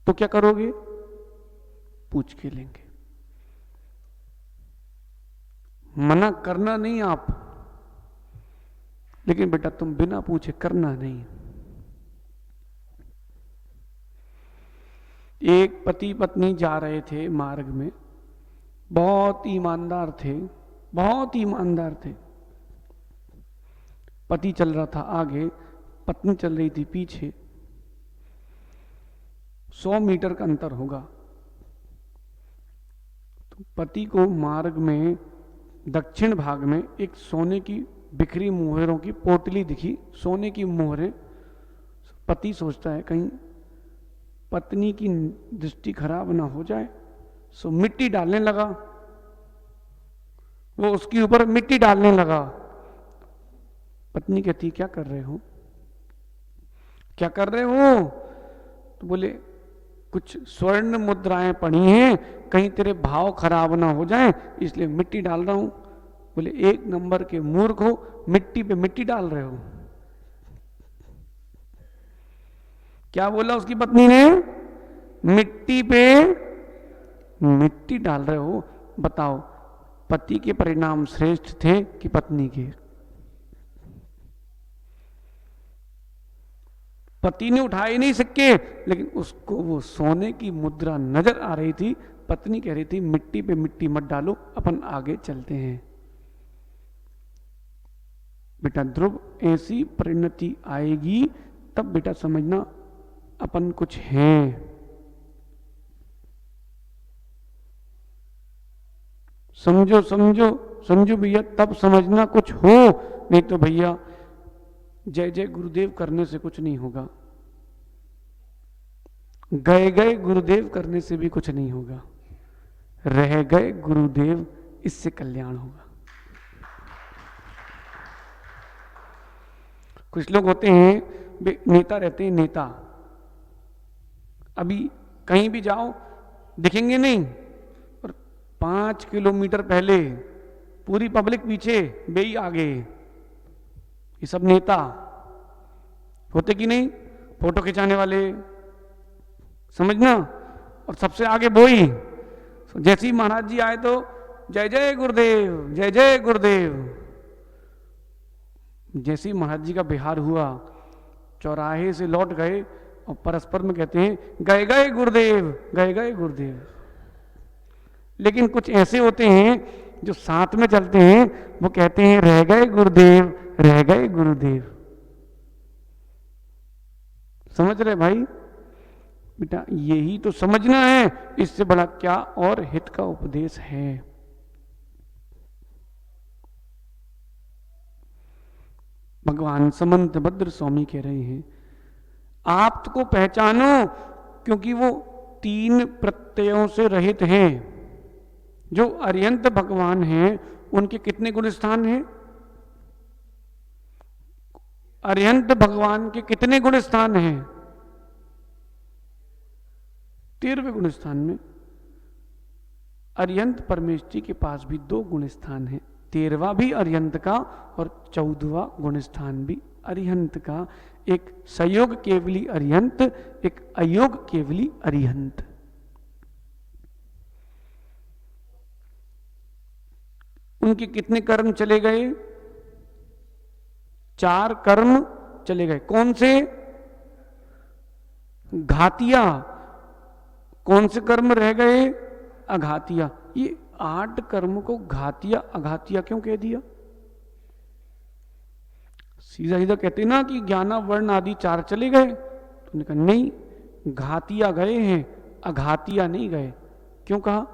क्या करोगे? पूछ के लेंगे। मना करना नहीं आप, लेकिन बेटा तुम बिना पूछे करना नहीं। एक पति पत्नी जा रहे थे मार्ग में, बहुत ईमानदार थे, बहुत ईमानदार थे। पति चल रहा था आगे, पत्नी चल रही थी पीछे। 100 मीटर का अंतर होगा। तो पति को मार्ग में दक्षिण भाग में एक सोने की बिखरी मोहरों की पोटली दिखी, सोने की मोहरें। पति सोचता है कहीं पत्नी की दृष्टि खराब ना हो जाए, सो मिट्टी डालने लगा। वो उसके ऊपर मिट्टी डालने लगा। पत्नी कहती क्या कर रहे हो? क्या कर रहे हो? तो बोले कुछ स्वर्ण मुद्राएं पड़ी हैं, कहीं तेरे भाव खराब ना हो जाए, इसलिए मिट्टी डाल रहा हूं। बोले एक नंबर के मूर्ख हो, मिट्टी पे मिट्टी डाल रहे हो। क्या बोला उसकी पत्नी ने? मिट्टी पे मिट्टी डाल रहे हो। बताओ, पति के परिणाम श्रेष्ठ थे कि पत्नी के? पति ने उठाए नहीं सिक्के, लेकिन उसको वो सोने की मुद्रा नजर आ रही थी। पत्नी कह रही थी मिट्टी पे मिट्टी मत डालो, अपन आगे चलते हैं। बेटा ध्रुव, ऐसी परिणति आएगी तब बेटा समझना अपन कुछ हैं। समझो समझो समझो भैया, तब समझना कुछ हो, नहीं तो भैया जय जय गुरुदेव करने से कुछ नहीं होगा, गए गए गुरुदेव करने से भी कुछ नहीं होगा, रह गए गुरुदेव इससे कल्याण होगा। कुछ लोग होते हैं नेता रहते हैं, नेता अभी कहीं भी जाओ दिखेंगे नहीं, और 5 किलोमीटर पहले पूरी पब्लिक पीछे, बेई आगे। ये सब नेता होते कि नहीं? फोटो खिंचाने वाले, समझना, और सबसे आगे बोई। जैसे ही महाराज जी आए तो जय जय गुरुदेव, जय जय गुरुदेव। जैसे ही महाराज जी का बिहार हुआ, चौराहे से लौट गए और परस्पर में कहते हैं गए गए गुरुदेव, गए गए गुरुदेव। लेकिन कुछ ऐसे होते हैं जो साथ में चलते हैं, वो कहते हैं रह गए गुरुदेव, रह गए गुरुदेव। समझ रहे भाई? बेटा यही तो समझना है, इससे बड़ा क्या और हित का उपदेश है। भगवान समंत भद्र स्वामी कह रहे हैं आप को पहचानो, क्योंकि वो 3 प्रत्ययों से रहित हैं। जो अरिहंत भगवान हैं उनके कितने गुण स्थान हैं? अरिहंत भगवान के कितने गुण स्थान हैं? 13वें गुण स्थान में। अरिहंत परमेश्वरी के पास भी 2 गुण स्थान हैं, 13वां भी अरिहंत का और 14वां गुण स्थान भी अरिहंत का। एक संयोग केवली अरिहंत, एक अयोग केवली अरिहंत। उनके कितने कर्म चले गए? 4 कर्म चले गए। कौन से? घातिया। कौन से कर्म रह गए? अघातिया। ये 8 कर्म को घातिया अघातिया क्यों कह दिया? सीधा सीधा कहते ना कि ज्ञाना वर्ण आदि 4 चले गए, तो उन्होंने कहा नहीं, घातिया गए हैं, अघातिया नहीं गए। क्यों कहा?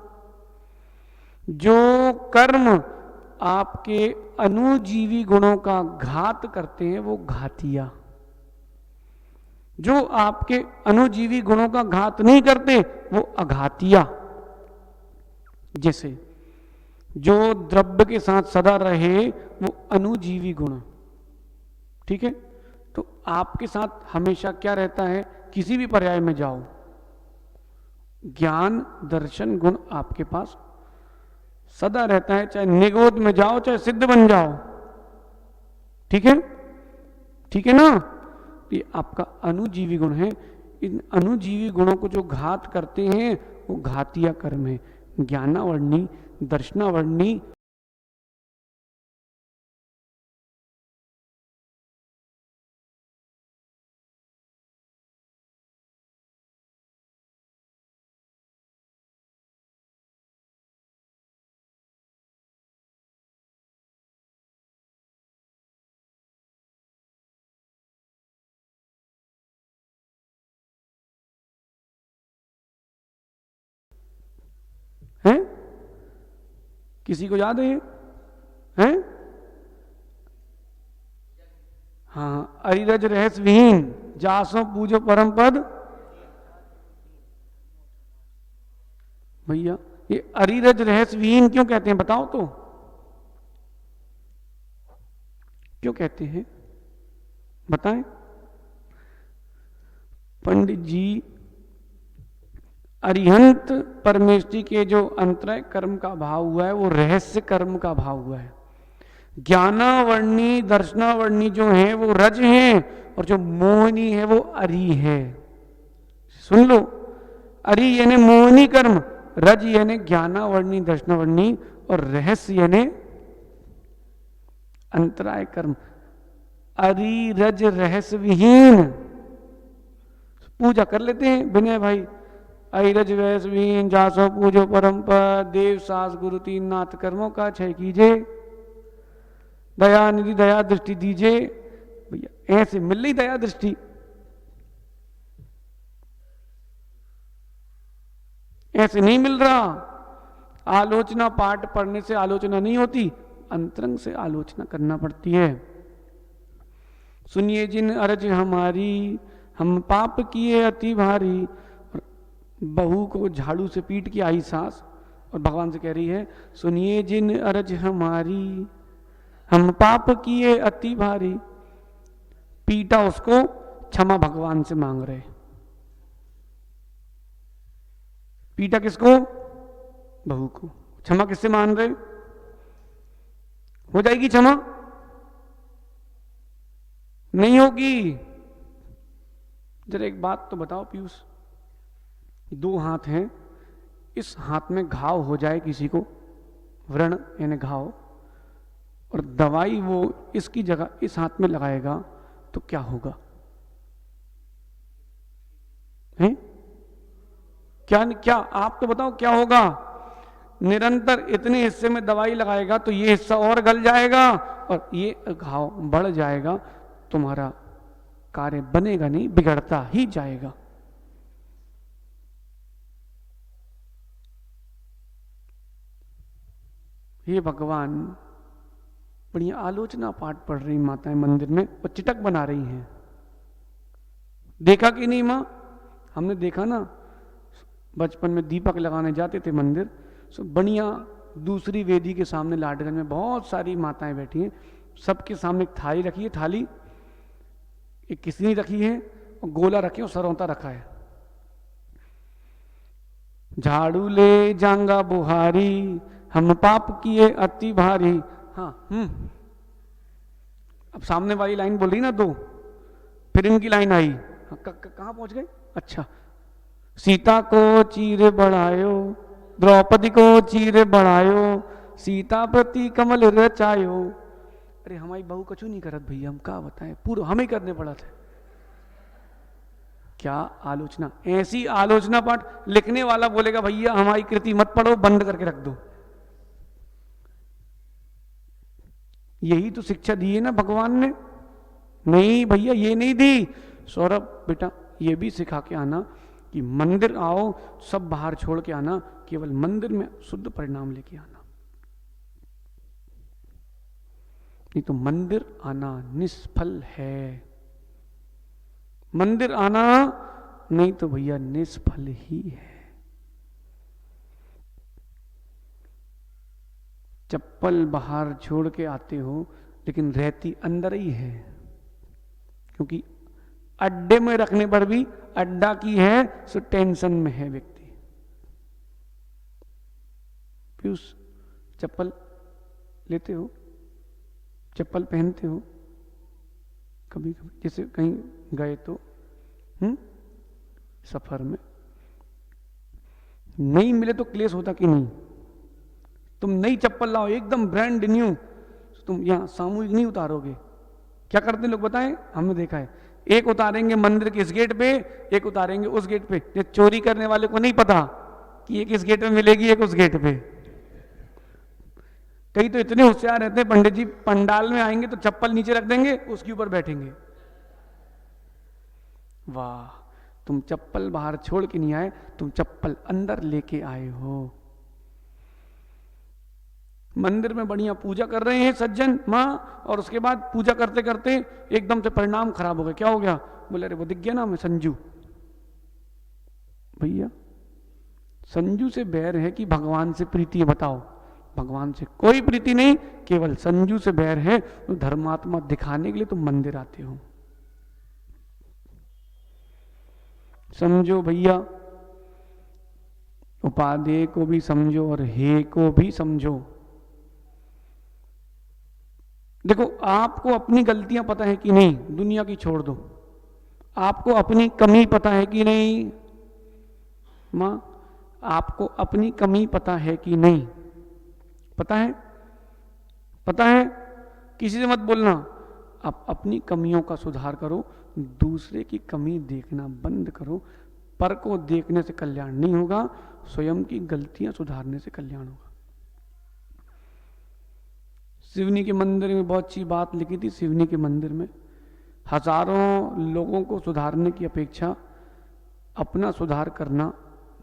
जो कर्म आपके अनुजीवी गुणों का घात करते हैं वो घातिया, जो आपके अनुजीवी गुणों का घात नहीं करते वो अघातिया। जैसे जो द्रव्य के साथ सदा रहे वो अनुजीवी गुण, ठीक है? तो आपके साथ हमेशा क्या रहता है? किसी भी पर्याय में जाओ, ज्ञान दर्शन गुण आपके पास सदा रहता है, चाहे निगोद में जाओ चाहे सिद्ध बन जाओ, ठीक है? ठीक है ना? ये आपका अनुजीवी गुण है। इन अनुजीवी गुणों को जो घात करते हैं वो घातिया कर्म है। ज्ञानावर्णी, दर्शनावर्णी, है? किसी को याद है? हैं? हाँ, अरिरज रहस्य विहीन जासो पूजो परम पद। भैया ये अरिरज रहस्य विहीन क्यों कहते हैं बताओ तो? क्यों कहते हैं बताएं? पंडित जी अरिहंत परमेष्टि के जो अंतरय कर्म का भाव हुआ है वो रहस्य कर्म का भाव हुआ है। ज्ञानावर्णी दर्शनावर्णी जो है वो रज है और जो मोहनी है वो अरि है। सुन लो, अरि यानी मोहनी कर्म, रज यानी ज्ञानावर्णी दर्शनावर्णी और रहस्य यानी अंतराय कर्म। अरि रज रहस्य विहीन पूजा कर लेते हैं विनय भाई। अरज वैस विहीन जासो पूजो परम्पर देव सास गुरु तीन नाथ कर्मों का क्षय कीजिए, दया निधि दया दृष्टि दीजिए। भैया ऐसे मिल रही दया दृष्टि, ऐसे नहीं मिल रहा। आलोचना पाठ पढ़ने से आलोचना नहीं होती, अंतरंग से आलोचना करना पड़ती है। सुनिए जिन अरज हमारी, हम पाप किए अति भारी। बहू को झाड़ू से पीट के आई सास और भगवान से कह रही है, सुनिए जिन अरज हमारी, हम पाप किए अति भारी। पीटा उसको, क्षमा भगवान से मांग रहे। पीटा किसको? बहू को। क्षमा किससे मांग रहे? हो जाएगी क्षमा? नहीं होगी। जरा एक बात तो बताओ पीयूष, दो हाथ हैं, इस हाथ में घाव हो जाए किसी को, व्रण यानी घाव, और दवाई वो इसकी जगह इस हाथ में लगाएगा तो क्या होगा? हैं? क्या आप तो बताओ क्या होगा? निरंतर इतने हिस्से में दवाई लगाएगा तो ये हिस्सा और गल जाएगा और ये घाव बढ़ जाएगा, तुम्हारा कार्य बनेगा नहीं, बिगड़ता ही जाएगा। ये भगवान बड़ी आलोचना पाठ पढ़ रही माताएं मंदिर में और चिटक बना रही हैं। देखा कि नहीं मां? हमने देखा ना, बचपन में दीपक लगाने जाते थे मंदिर, सो बढ़िया दूसरी वेदी के सामने लाडगंज में बहुत सारी माताएं बैठी हैं, सबके सामने एक थाली रखी है, थाली एक किसनी रखी है और गोला रखे और सरौता रखा है। झाड़ू ले जांगा बुहारी, हम पाप किए अति भारी। हाँ अब सामने वाली लाइन बोल रही ना दो, फिर इनकी लाइन आई। कहां पहुंच गए? अच्छा, सीता को चीर बढ़ायो, द्रौपदी को चीर बढ़ायो, सीता प्रति कमल रचायो। अरे हमारी बहू कछु नहीं करत भैया, हम क्या बताएं, पूरा हमें करने पड़ा था। क्या आलोचना! ऐसी आलोचना पाठ लिखने वाला बोलेगा भैया हमारी कृति मत पढ़ो, बंद करके रख दो। यही तो शिक्षा दी है ना भगवान ने। नहीं भैया ये नहीं दी। सौरभ बेटा ये भी सिखा के आना कि मंदिर आओ, सब बाहर छोड़ के आना, केवल मंदिर में शुद्ध परिणाम लेके आना। नहीं तो मंदिर आना निष्फल है। मंदिर आना नहीं तो भैया निष्फल ही है। चप्पल बाहर छोड़ के आते हो लेकिन रहती अंदर ही है, क्योंकि अड्डे में रखने पर भी अड्डा की है सो टेंशन में है व्यक्ति। पीयूष चप्पल लेते हो, चप्पल पहनते हो, कभी कभी जैसे कहीं गए तो सफर में नहीं मिले तो क्लेश होता कि नहीं? तुम नई चप्पल लाओ एकदम ब्रांड न्यू, तुम यहां सामूहिक नहीं उतारोगे। क्या करते लोग बताएं? हमने देखा है, एक उतारेंगे मंदिर के इस गेट पे, एक उतारेंगे उस गेट पे। ये चोरी करने वाले को नहीं पता कि एक इस गेट में मिलेगी, एक उस गेट पे। कई तो इतने होशियार रहते हैं पंडित जी, पंडाल में आएंगे तो चप्पल नीचे रख देंगे, उसके ऊपर बैठेंगे। वाह, तुम चप्पल बाहर छोड़ के नहीं आए, तुम चप्पल अंदर लेके आए हो। मंदिर में बढ़िया पूजा कर रहे हैं सज्जन माँ, और उसके बाद पूजा करते करते एकदम से परिणाम खराब हो गया। क्या हो गया? बोले अरे वो दिख गया ना हमें संजू। भैया संजू से बैर है कि भगवान से प्रीति है? बताओ। भगवान से कोई प्रीति नहीं, केवल संजू से बैर है। तो धर्मात्मा दिखाने के लिए तुम मंदिर आते हो। समझो भैया, उपादेय को भी समझो और हे को भी समझो। देखो, आपको अपनी गलतियां पता है कि नहीं, दुनिया की छोड़ दो, आपको अपनी कमी पता है कि नहीं मां, आपको अपनी कमी पता है कि नहीं? पता है? पता है? किसी से मत बोलना। आप अपनी कमियों का सुधार करो, दूसरे की कमी देखना बंद करो। पर को देखने से कल्याण नहीं होगा, स्वयं की गलतियां सुधारने से कल्याण होगा। शिवनी के मंदिर में बहुत अच्छी बात लिखी थी। शिवनी के मंदिर में हजारों लोगों को सुधारने की अपेक्षा अपना सुधार करना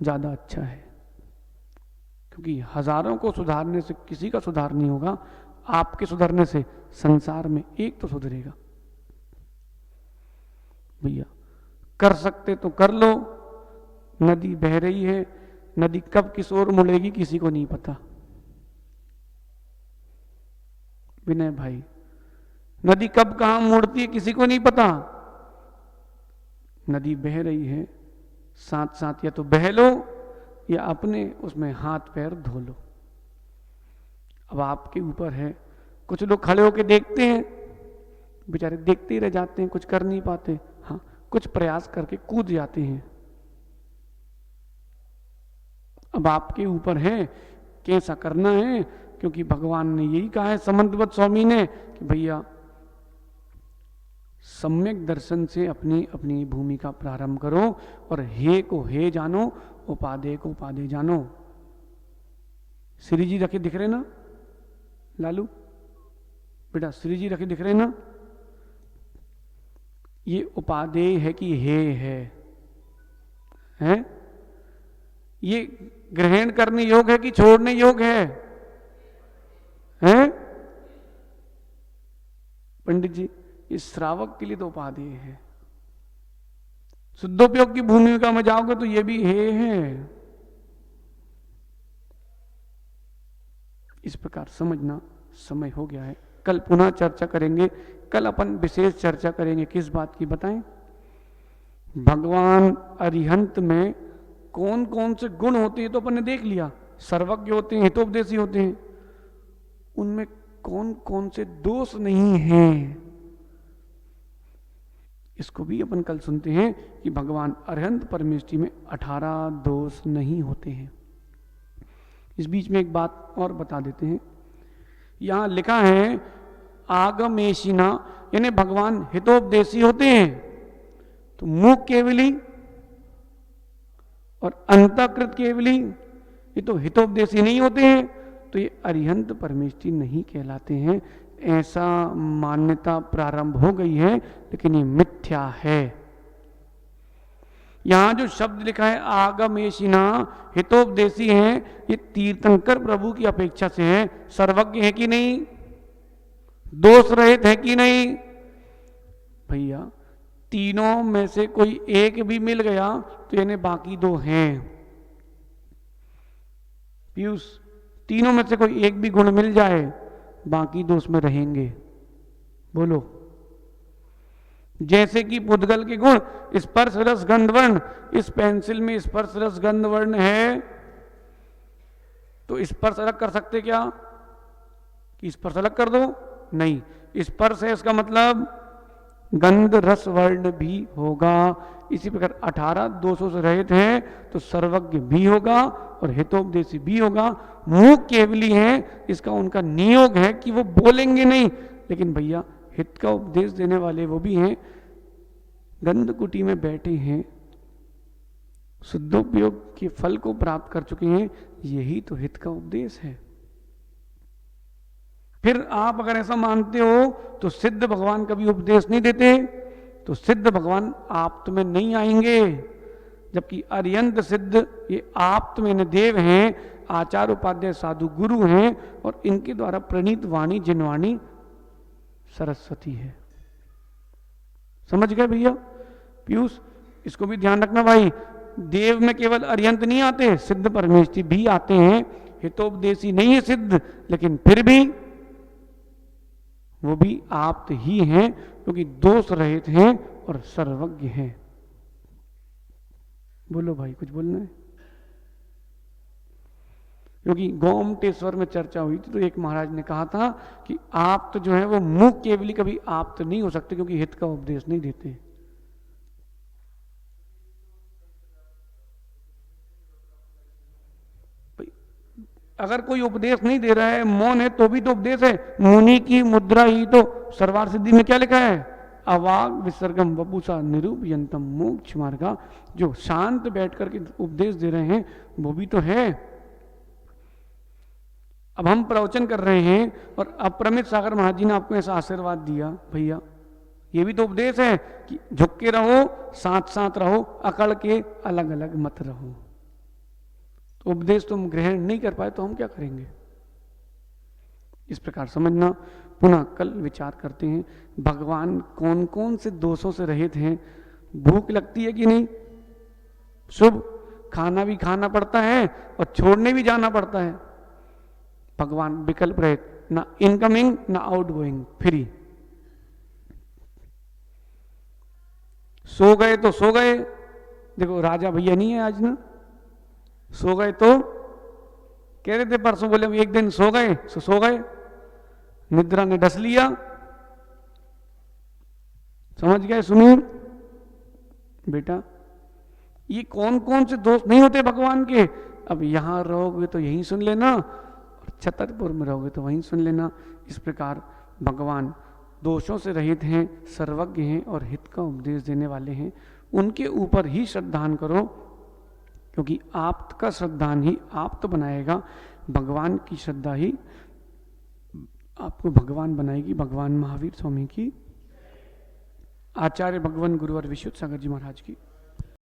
ज्यादा अच्छा है, क्योंकि हजारों को सुधारने से किसी का सुधार नहीं होगा, आपके सुधरने से संसार में एक तो सुधरेगा। भैया कर सकते तो कर लो। नदी बह रही है, नदी कब किस ओर मुड़ेगी किसी को नहीं पता। विनय भाई, नदी कब कहां मुड़ती है किसी को नहीं पता। नदी बह रही है, साथ साथ या तो बह लो या अपने उसमें हाथ पैर धो लो। अब आपके ऊपर है। कुछ लोग खड़े होकर देखते हैं, बेचारे देखते ही रह जाते हैं, कुछ कर नहीं पाते। हाँ, कुछ प्रयास करके कूद जाते हैं। अब आपके ऊपर है कैसा करना है, क्योंकि भगवान ने यही कहा है समंतवत स्वामी ने कि भैया सम्यक दर्शन से अपनी अपनी भूमिका प्रारंभ करो और हे को हे जानो, उपादेय को उपादेय जानो। श्री जी रखे दिख रहे ना लालू बेटा, श्री जी रखे दिख रहे ना? ये उपादेय है कि हे है? ये ग्रहण करने योग्य है कि छोड़ने योग्य है? पंडित जी, इस श्रावक के लिए तो उपादेय है। शुद्धोपयोग की भूमिका में जाओगे तो ये भी हे है। इस प्रकार समझना। समय हो गया है, कल पुनः चर्चा करेंगे। कल अपन विशेष चर्चा करेंगे किस बात की बताएं? भगवान अरिहंत में कौन कौन से गुण होते हैं तो अपन ने देख लिया। सर्वज्ञ होते हैं, हितोपदेशी होते हैं, उनमें कौन कौन से दोष नहीं हैं, इसको भी अपन कल सुनते हैं कि भगवान अरिहंत परमेष्टि में 18 दोष नहीं होते हैं। इस बीच में एक बात और बता देते हैं। यहां लिखा है आगमेशिना, यानी भगवान हितोपदेशी होते हैं, तो मूक केवली और अंतःकृत केवली ये तो हितोपदेशी नहीं होते हैं, तो ये अरिहंत परमेष्टि नहीं कहलाते हैं। ऐसा मान्यता प्रारंभ हो गई है, लेकिन ये मिथ्या है। यहां जो शब्द लिखा है आगमेशिना, हितोपदेशी है, ये तीर्थंकर प्रभु की अपेक्षा से है। सर्वज्ञ है कि नहीं? दोष रहित है कि नहीं? भैया तीनों में से कोई एक भी मिल गया तो यानी बाकी दो हैं। पीयूष, तीनों में से कोई एक भी गुण मिल जाए, बाकी दो उसमें रहेंगे। बोलो। जैसे कि पुद्गल के गुण स्पर्श रस गंध वर्ण, इस पेंसिल में स्पर्श रस गंध वर्ण है, तो स्पर्श अलग कर सकते क्या? कि स्पर्श अलग कर दो? नहीं, स्पर्श है, इसका मतलब गंध रस वर्ण भी होगा। इसी प्रकार 18 दोषों से रहित है, तो सर्वज्ञ भी होगा और हितोपदेशी भी होगा। मूक केवली है, इसका उनका नियोग है कि वो बोलेंगे नहीं, लेकिन भैया हित का उपदेश देने वाले वो भी हैं। गंध कुटी में बैठे हैं, शुद्धोपयोग के फल को प्राप्त कर चुके हैं, यही तो हित का उपदेश है। फिर आप अगर ऐसा मानते हो तो सिद्ध भगवान कभी उपदेश नहीं देते, तो सिद्ध भगवान आप्त में नहीं आएंगे। जबकि अरियंत सिद्ध ये आप्त में देव हैं, आचार्य उपाध्याय साधु गुरु हैं, और इनके द्वारा प्रणीत वाणी जिनवाणी सरस्वती है। समझ गए भैया? पीयूष, इसको भी ध्यान रखना भाई। देव में केवल अरियंत नहीं आते, सिद्ध परमेष्टि भी आते हैं। हितोपदेशी नहीं है सिद्ध, लेकिन फिर भी वो भी आप्त ही हैं, क्योंकि दोष रहित हैं और सर्वज्ञ हैं। बोलो भाई, कुछ बोलना है? क्योंकि गोमटेश्वर में चर्चा हुई थी तो एक महाराज ने कहा था कि आप तो जो है वो मुख केवली कभी आप तो नहीं हो सकते, क्योंकि हित का उपदेश नहीं देते। अगर कोई उपदेश नहीं दे रहा है, मौन है, तो भी तो उपदेश है। मुनि की मुद्रा ही तो सर्वार सिद्धि में क्या लिखा है? अवाग विसर्गम वपुषा निरूपयंतम मोक्ष मार्गा। जो शांत बैठ करके उपदेश दे रहे हैं वो भी तो है। अब हम प्रवचन कर रहे हैं और अप्रमित सागर महाराज जी ने आपको ऐसा आशीर्वाद दिया, भैया ये भी तो उपदेश है कि झुक के रहो, साथ साथ रहो, अकड़ के अलग अलग मत रहो। तो उपदेश तुम ग्रहण नहीं कर पाए तो हम क्या करेंगे? इस प्रकार समझना। पुनः कल विचार करते हैं भगवान कौन कौन से दोषों से रहित हैं। भूख लगती है कि नहीं? शुभ खाना भी खाना पड़ता है और छोड़ने भी जाना पड़ता है। भगवान विकल्प रहित, ना इनकमिंग ना आउटगोइंग, फ्री। सो गए तो सो गए, देखो राजा भैया नहीं है आज ना, सो गए तो कह रहे थे परसों, बोले एक दिन सो गए तो सो गए, निद्रा ने डस लिया। समझ गए सुनील बेटा? ये कौन कौन से दोष नहीं होते भगवान के। अब यहां रहोगे तो यहीं सुन लेना, और छतरपुर में रहोगे तो वहीं सुन लेना। इस प्रकार भगवान दोषों से रहित हैं, सर्वज्ञ हैं और हित का उपदेश देने वाले हैं। उनके ऊपर ही श्रद्धान करो, क्योंकि आप का श्रद्धान ही आप तो बनाएगा। भगवान की श्रद्धा ही आपको भगवान बनाएगी। भगवान महावीर स्वामी की, आचार्य भगवान गुरुवर विशुद्ध सागर जी महाराज की।